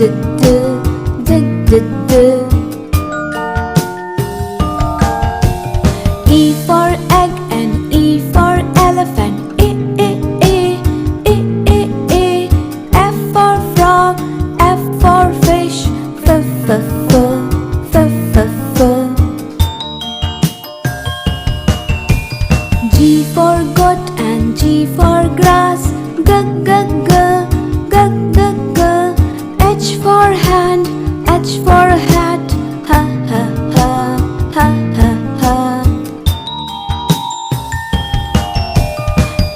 E for egg and E for elephant. F for frog, F for fish. G for goat and G for grass. H for hand, H for hat.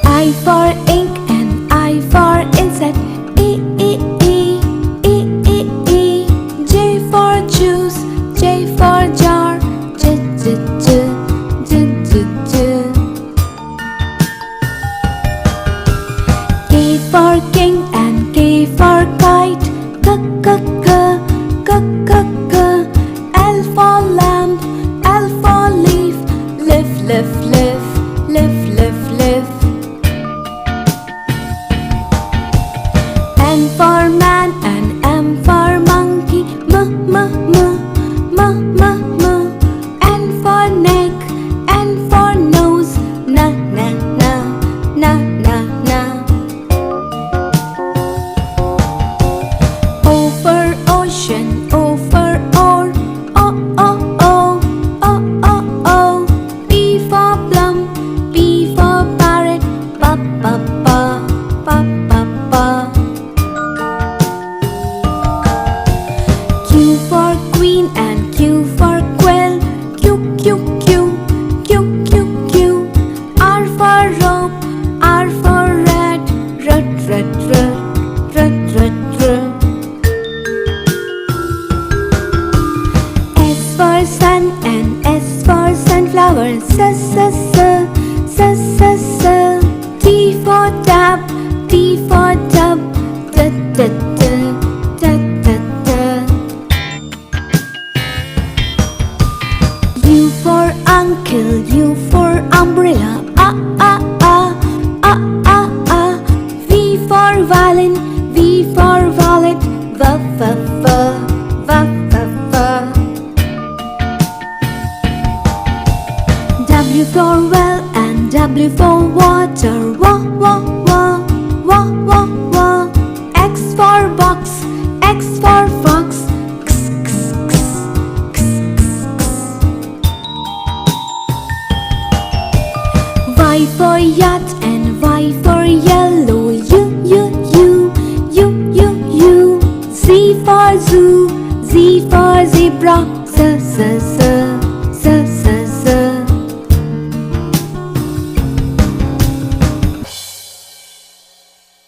I for ink and I for insect. J for juice, J for jar. K for king and K for kite. L for lamp, L for leaf. Live. N for man and M for monkey. N for neck, N for nose. Na. O for ocean, O for oar. P for plum, P for parrot. Pa. Q for queen and Q for quill. Q. R for rope, R for rat. S for sun and S for sunflower. T for tap, T for tub. U for uncle, U for umbrella. V for violin, V for wallet. W for well and W for water. X for box, X for fox. Y for yacht and Y for yellow. U. Z for zoo, Z for zebra.